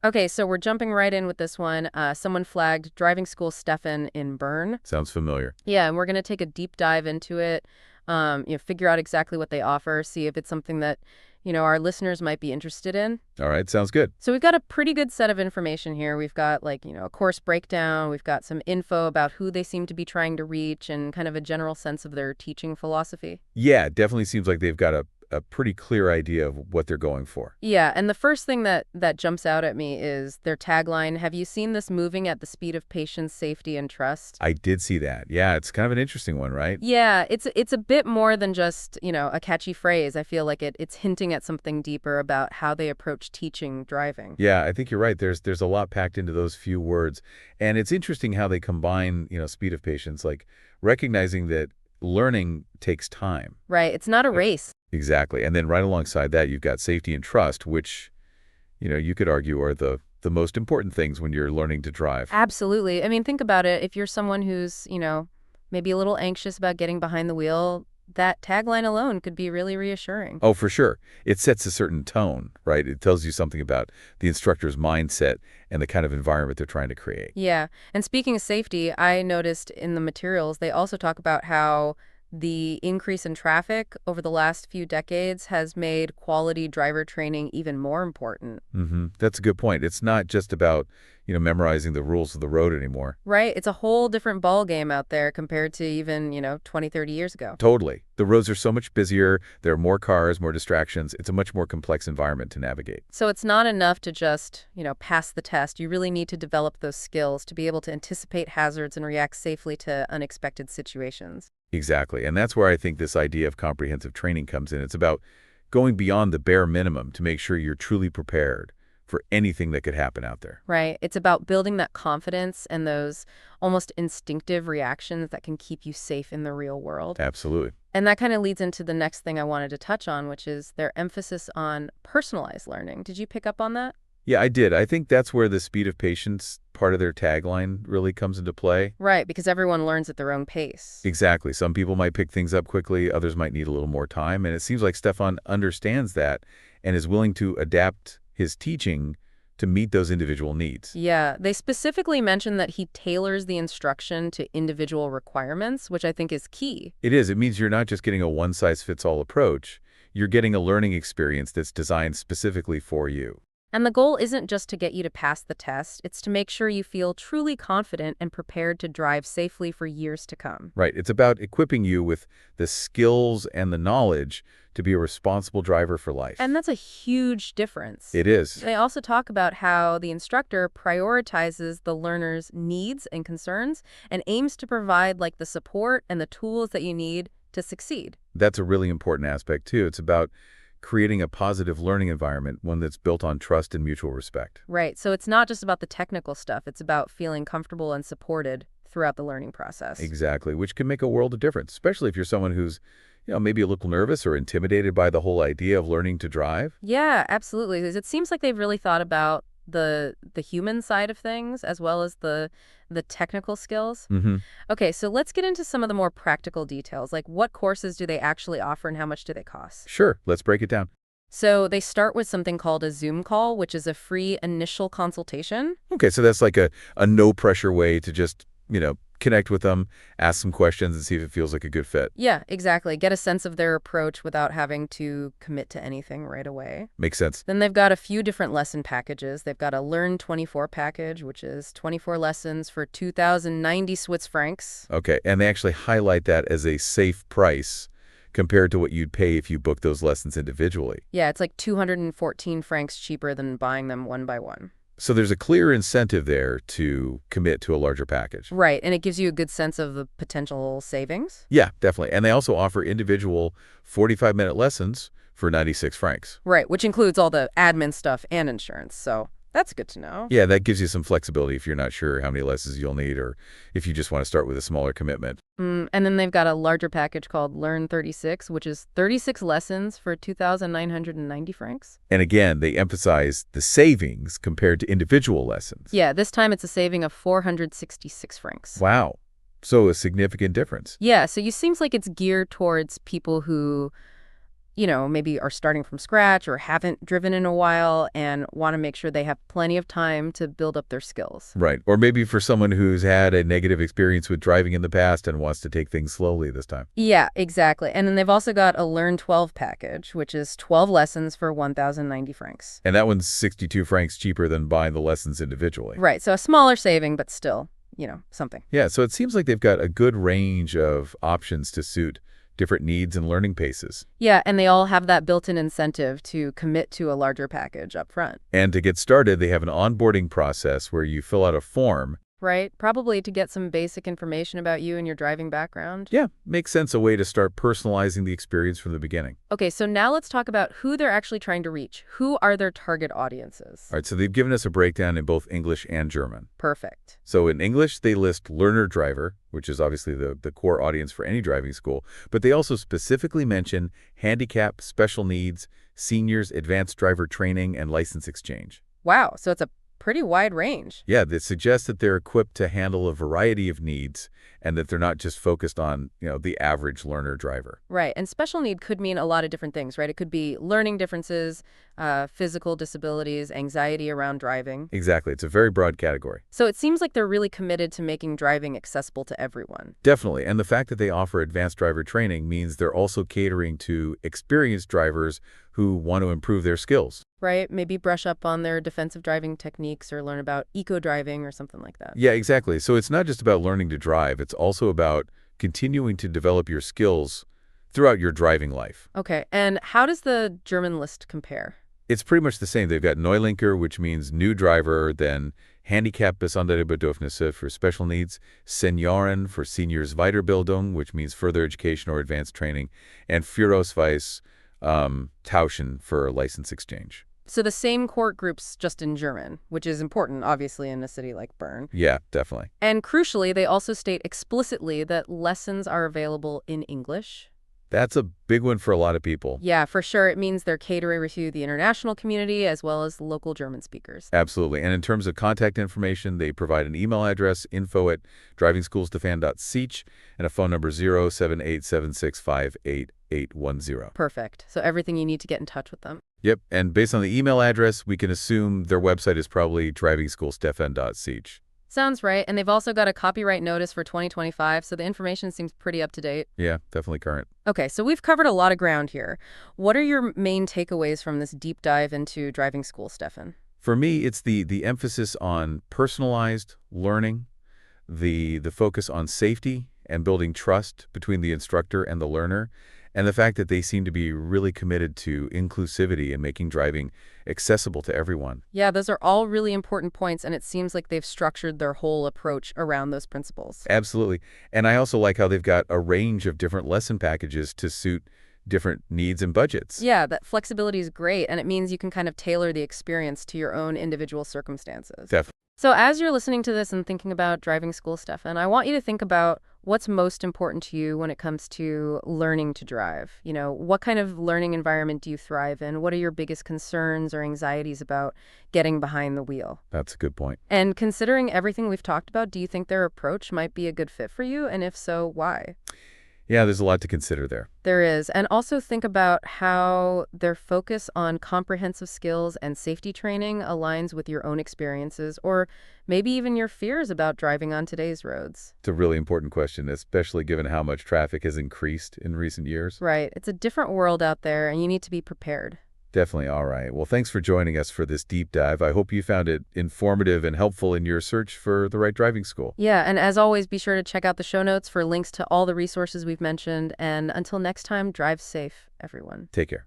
Okay, so we're jumping right in with this one. Someone flagged Driving School Stefan in Bern. Sounds familiar. Yeah, and we're going to take a deep dive into it, figure out exactly what they offer, see if it's something that, our listeners might be interested in. All right, sounds good. So we've got a pretty good set of information here. We've got a course breakdown. We've got some info about who they seem to be trying to reach and kind of a general sense of their teaching philosophy. Yeah, it definitely seems like they've got a pretty clear idea of what they're going for. Yeah, and the first thing that jumps out at me is their tagline. Have you seen this moving at the speed of patience, safety, and trust? I did see that. Yeah, it's kind of an interesting one, right? Yeah, it's a bit more than just, a catchy phrase. I feel like it's hinting at something deeper about how they approach teaching driving. Yeah, I think you're right. There's a lot packed into those few words. And it's interesting how they combine, speed of patience, like recognizing that learning takes time. Right, it's not a race. Exactly. And then right alongside that, you've got safety and trust, which, you could argue are the most important things when you're learning to drive. Absolutely. I mean, think about it. If you're someone who's, maybe a little anxious about getting behind the wheel, that tagline alone could be really reassuring. Oh, for sure. It sets a certain tone, right? It tells you something about the instructor's mindset and the kind of environment they're trying to create. Yeah. And speaking of safety, I noticed in the materials, they also talk about how the increase in traffic over the last few decades has made quality driver training even more important. That's a good point. It's not just about, memorizing the rules of the road anymore. Right? It's a whole different ball game out there compared to even, 20, 30 years ago. Totally. The roads are so much busier. There are more cars, more distractions. It's a much more complex environment to navigate. So it's not enough to just, pass the test. You really need to develop those skills to be able to anticipate hazards and react safely to unexpected situations. Exactly. And that's where I think this idea of comprehensive training comes in. It's about going beyond the bare minimum to make sure you're truly prepared for anything that could happen out there. Right. It's about building that confidence and those almost instinctive reactions that can keep you safe in the real world. Absolutely. And that kind of leads into the next thing I wanted to touch on, which is their emphasis on personalized learning. Did you pick up on that? Yeah, I did. I think that's where the speed of patience part of their tagline really comes into play. Right, because everyone learns at their own pace. Exactly. Some people might pick things up quickly. Others might need a little more time. And it seems like Stefan understands that and is willing to adapt his teaching to meet those individual needs. Yeah, they specifically mention that he tailors the instruction to individual requirements, which I think is key. It is. It means you're not just getting a one-size-fits-all approach. You're getting a learning experience that's designed specifically for you. And the goal isn't just to get you to pass the test, it's to make sure you feel truly confident and prepared to drive safely for years to come. Right. It's about equipping you with the skills and the knowledge to be a responsible driver for life. And that's a huge difference. It is. They also talk about how the instructor prioritizes the learner's needs and concerns and aims to provide the support and the tools that you need to succeed. That's a really important aspect, too. It's about creating a positive learning environment, one that's built on trust and mutual respect. Right. So it's not just about the technical stuff. It's about feeling comfortable and supported throughout the learning process. Exactly, which can make a world of difference, especially if you're someone who's, maybe a little nervous or intimidated by the whole idea of learning to drive. Yeah, absolutely. 'Cause it seems like they've really thought about the human side of things as well as the technical skills. Okay, so let's get into some of the more practical details, like what courses do they actually offer and how much do they cost? Sure, let's break it down. So they start with something called a Zoom call, which is a free initial consultation. Okay, so that's like a no-pressure way to just, connect with them, ask some questions, and see if it feels like a good fit. Yeah, exactly. Get a sense of their approach without having to commit to anything right away. Makes sense. Then they've got a few different lesson packages. They've got a Learn 24 package, which is 24 lessons for 2,090 Swiss francs. Okay, and they actually highlight that as a safe price compared to what you'd pay if you booked those lessons individually. Yeah, it's like 214 francs cheaper than buying them one by one. So there's a clear incentive there to commit to a larger package. Right, and it gives you a good sense of the potential savings. Yeah, definitely. And they also offer individual 45-minute lessons for 96 francs. Right, which includes all the admin stuff and insurance, so that's good to know. Yeah, that gives you some flexibility if you're not sure how many lessons you'll need or if you just want to start with a smaller commitment. And then they've got a larger package called Learn 36, which is 36 lessons for 2,990 francs. And again, they emphasize the savings compared to individual lessons. Yeah, this time it's a saving of 466 francs. Wow. So a significant difference. Yeah, so it seems like it's geared towards people who, maybe are starting from scratch or haven't driven in a while and want to make sure they have plenty of time to build up their skills. Right. Or maybe for someone who's had a negative experience with driving in the past and wants to take things slowly this time. Yeah, exactly. And then they've also got a Learn 12 package, which is 12 lessons for 1,090 francs. And that one's 62 francs cheaper than buying the lessons individually. Right. So a smaller saving, but still, something. Yeah, so it seems like they've got a good range of options to suit different needs and learning paces. Yeah, and they all have that built-in incentive to commit to a larger package up front. And to get started, they have an onboarding process where you fill out a form. Right? Probably to get some basic information about you and your driving background. Yeah, makes sense, a way to start personalizing the experience from the beginning. Okay, so now let's talk about who they're actually trying to reach. Who are their target audiences? All right, so they've given us a breakdown in both English and German. Perfect. So in English, they list learner driver, which is obviously the core audience for any driving school, but they also specifically mention handicap, special needs, seniors, advanced driver training, and license exchange. Wow, so it's a pretty wide range. Yeah, that suggests that they're equipped to handle a variety of needs and that they're not just focused on, the average learner driver. Right, and special need could mean a lot of different things, right? It could be learning differences, physical disabilities, anxiety around driving. Exactly. It's a very broad category. So it seems like they're really committed to making driving accessible to everyone. Definitely. And the fact that they offer advanced driver training means they're also catering to experienced drivers who want to improve their skills. Right? Maybe brush up on their defensive driving techniques or learn about eco-driving or something like that. Yeah, exactly. So it's not just about learning to drive. It's also about continuing to develop your skills throughout your driving life. Okay, and how does the German list compare? It's pretty much the same. They've got Neulinker, which means new driver, then Handicap besondere Bedürfnisse for special needs, Senioren for seniors Weiterbildung, which means further education or advanced training, and Führerausweis, Tauschen for license exchange. So the same court groups just in German, which is important, obviously, in a city like Bern. Yeah, definitely. And crucially, they also state explicitly that lessons are available in English. That's a big one for a lot of people. Yeah, for sure. It means they're catering to the international community as well as local German speakers. Absolutely. And in terms of contact information, they provide an email address, info@drivingschoolstefan.ch, and a phone number 07876588810. Perfect. So everything you need to get in touch with them. Yep. And based on the email address, we can assume their website is probably drivingschoolstefan.ch. Sounds right. And they've also got a copyright notice for 2025, so the information seems pretty up to date. Yeah, definitely current. Okay, so we've covered a lot of ground here. What are your main takeaways from this deep dive into driving school, Stefan? For me, it's the emphasis on personalized learning, the focus on safety and building trust between the instructor and the learner, and the fact that they seem to be really committed to inclusivity and making driving accessible to everyone. Yeah, those are all really important points, and it seems like they've structured their whole approach around those principles. Absolutely. And I also like how they've got a range of different lesson packages to suit different needs and budgets. Yeah, that flexibility is great, and it means you can kind of tailor the experience to your own individual circumstances. Definitely. So as you're listening to this and thinking about driving school, Stefan, I want you to think about what's most important to you when it comes to learning to drive. What kind of learning environment do you thrive in? What are your biggest concerns or anxieties about getting behind the wheel? That's a good point. And considering everything we've talked about, do you think their approach might be a good fit for you? And if so, why? Yeah, there's a lot to consider there. There is. And also think about how their focus on comprehensive skills and safety training aligns with your own experiences, or maybe even your fears about driving on today's roads. It's a really important question, especially given how much traffic has increased in recent years. Right. It's a different world out there, and you need to be prepared. Definitely. All right. Well, thanks for joining us for this deep dive. I hope you found it informative and helpful in your search for the right driving school. Yeah, and as always, be sure to check out the show notes for links to all the resources we've mentioned. And until next time, drive safe, everyone. Take care.